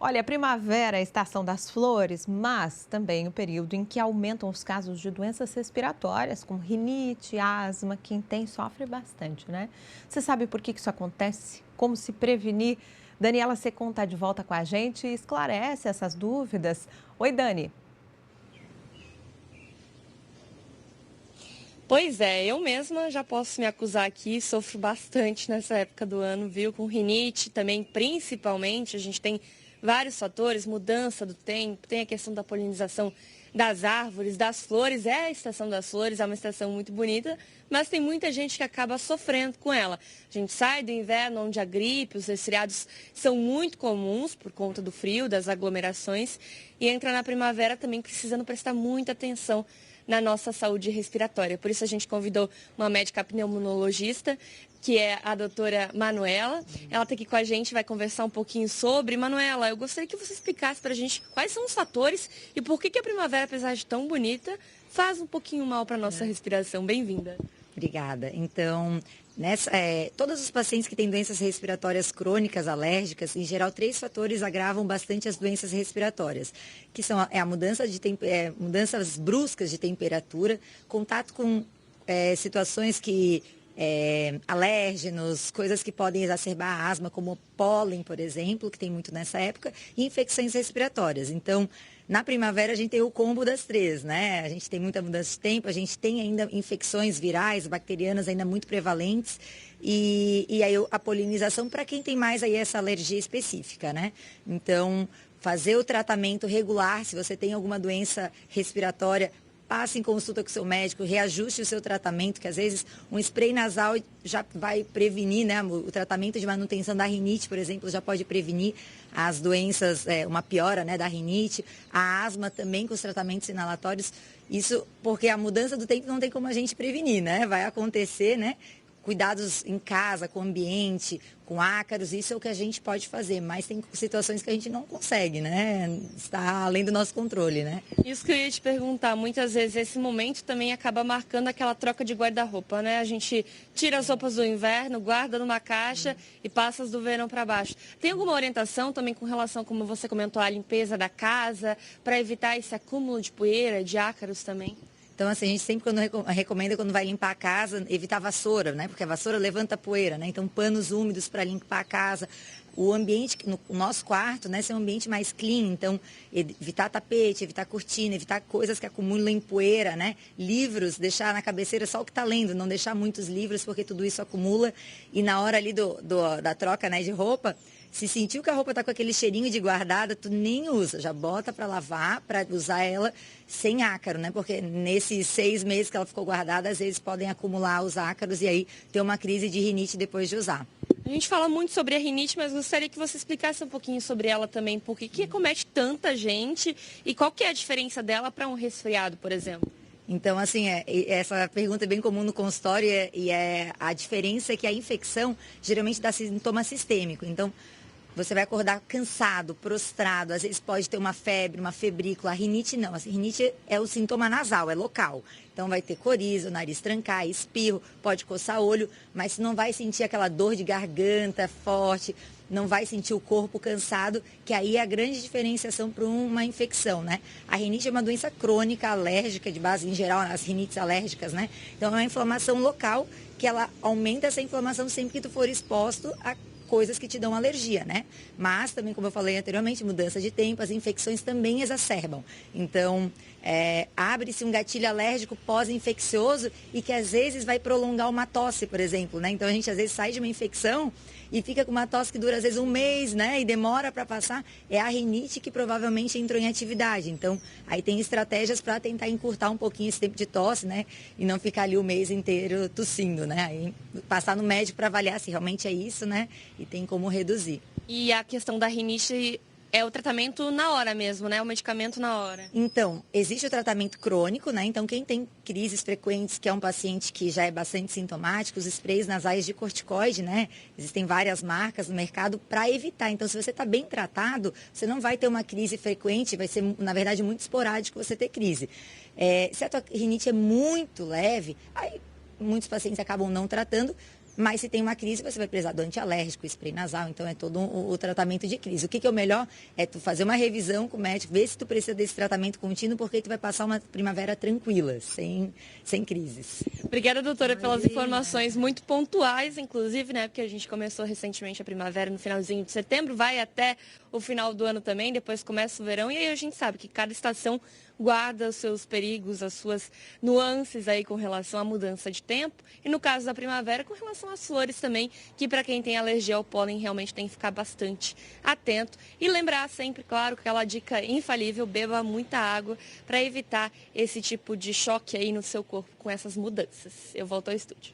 Olha, a primavera é a estação das flores, mas também o período em que aumentam os casos de doenças respiratórias, como rinite, asma. Quem tem sofre bastante, né? Você sabe por que isso acontece? Como se prevenir? Daniela Secom está de volta com a gente e esclarece essas dúvidas. Oi, Dani. Pois é, eu mesma já posso me acusar aqui, sofro bastante nessa época do ano, viu? Com rinite também, principalmente, a gente tem vários fatores, mudança do tempo, tem a questão da polinização das árvores, das flores, é a estação das flores, é uma estação muito bonita, mas tem muita gente que acaba sofrendo com ela. A gente sai do inverno onde a gripe, os resfriados são muito comuns por conta do frio, das aglomerações, e entra na primavera também precisando prestar muita atenção na nossa saúde respiratória. Por isso a gente convidou uma médica pneumologista, que é a doutora Manuela. Ela está aqui com a gente, vai conversar um pouquinho sobre. Manuela, eu gostaria que você explicasse para a gente quais são os fatores e por que a primavera, apesar de tão bonita, faz um pouquinho mal para a nossa respiração. Bem-vinda. Obrigada. Então, todos os pacientes que têm doenças respiratórias crônicas, alérgicas, em geral, 3 fatores agravam bastante as doenças respiratórias, que são a mudança mudanças bruscas de temperatura, contato com situações que alérgenos, coisas que podem exacerbar a asma, como pólen, por exemplo, que tem muito nessa época, e infecções respiratórias. Então, na primavera a gente tem o combo das 3, né? A gente tem muita mudança de tempo, a gente tem ainda infecções virais, bacterianas ainda muito prevalentes e aí a polinização para quem tem mais aí essa alergia específica, né? Então, fazer o tratamento regular, se você tem alguma doença respiratória, passe em consulta com o seu médico, reajuste o seu tratamento, que às vezes um spray nasal já vai prevenir, né? O tratamento de manutenção da rinite, por exemplo, já pode prevenir as doenças, uma piora, né, da rinite, a asma também com os tratamentos inalatórios. Isso porque a mudança do tempo não tem como a gente prevenir, né? Vai acontecer, né? Cuidados em casa, com o ambiente, com ácaros, isso é o que a gente pode fazer, mas tem situações que a gente não consegue, né? Está além do nosso controle, né? Isso que eu ia te perguntar, muitas vezes esse momento também acaba marcando aquela troca de guarda-roupa, né? A gente tira as roupas do inverno, guarda numa caixa e passa as do verão para baixo. Tem alguma orientação também com relação, como você comentou, à limpeza da casa, para evitar esse acúmulo de poeira, de ácaros também? Então, assim, a gente sempre recomenda quando vai limpar a casa, evitar a vassoura, né? Porque a vassoura levanta poeira, né? Então, panos úmidos para limpar a casa. O ambiente, o nosso quarto, né? Ser um ambiente mais clean. Então, evitar tapete, evitar cortina, evitar coisas que acumulam poeira, né? Livros, deixar na cabeceira só o que está lendo, não deixar muitos livros, porque tudo isso acumula. E na hora ali da troca, né, de roupa, se sentiu que a roupa está com aquele cheirinho de guardada, tu nem usa, já bota para lavar, para usar ela sem ácaro, né? Porque nesses 6 meses que ela ficou guardada, às vezes podem acumular os ácaros e aí ter uma crise de rinite depois de usar. A gente fala muito sobre a rinite, mas gostaria que você explicasse um pouquinho sobre ela também, porque que acomete tanta gente e qual que é a diferença dela para um resfriado, por exemplo? Então, assim, essa pergunta é bem comum no consultório a diferença é que a infecção geralmente dá sintoma sistêmico. Então, você vai acordar cansado, prostrado, às vezes pode ter uma febre, uma febrícula. A rinite não, a rinite é o sintoma nasal, é local. Então vai ter coriza, o nariz trancar, espirro, pode coçar olho, mas não vai sentir aquela dor de garganta forte, não vai sentir o corpo cansado, que aí é a grande diferenciação para uma infecção, né? A rinite é uma doença crônica, alérgica, de base em geral, as rinites alérgicas, né? Então é uma inflamação local que ela aumenta essa inflamação sempre que tu for exposto a coisas que te dão alergia, né? Mas também, como eu falei anteriormente, mudança de tempo, as infecções também exacerbam. Então, abre-se um gatilho alérgico pós-infeccioso e que às vezes vai prolongar uma tosse, por exemplo, né? Então, a gente às vezes sai de uma infecção e fica com uma tosse que dura às vezes 1 mês, né? E demora para passar. É a rinite que provavelmente entrou em atividade. Então, aí tem estratégias para tentar encurtar um pouquinho esse tempo de tosse, né? E não ficar ali o mês inteiro tossindo, né? Aí passar no médico para avaliar se realmente é isso, né? E tem como reduzir. E a questão da rinite é o tratamento na hora mesmo, né? O medicamento na hora. Então, existe o tratamento crônico, né? Então, quem tem crises frequentes, que é um paciente que já é bastante sintomático, os sprays nasais de corticoide, né? Existem várias marcas no mercado para evitar. Então, se você está bem tratado, você não vai ter uma crise frequente, vai ser, na verdade, muito esporádico você ter crise. Se a tua rinite é muito leve, aí muitos pacientes acabam não tratando, Mas se tem uma crise, você vai precisar do antialérgico, spray nasal, então é todo o tratamento de crise. O que é o melhor? É tu fazer uma revisão com o médico, ver se tu precisa desse tratamento contínuo, porque tu vai passar uma primavera tranquila, sem crises. Obrigada, doutora, pelas informações muito pontuais, inclusive, né? Porque a gente começou recentemente a primavera no finalzinho de setembro, vai até o final do ano também, depois começa o verão, e aí a gente sabe que cada estação guarda os seus perigos, as suas nuances aí com relação à mudança de tempo. E no caso da primavera, com relação às flores também, que para quem tem alergia ao pólen realmente tem que ficar bastante atento. E lembrar sempre, claro, aquela dica infalível, beba muita água para evitar esse tipo de choque aí no seu corpo com essas mudanças. Eu volto ao estúdio.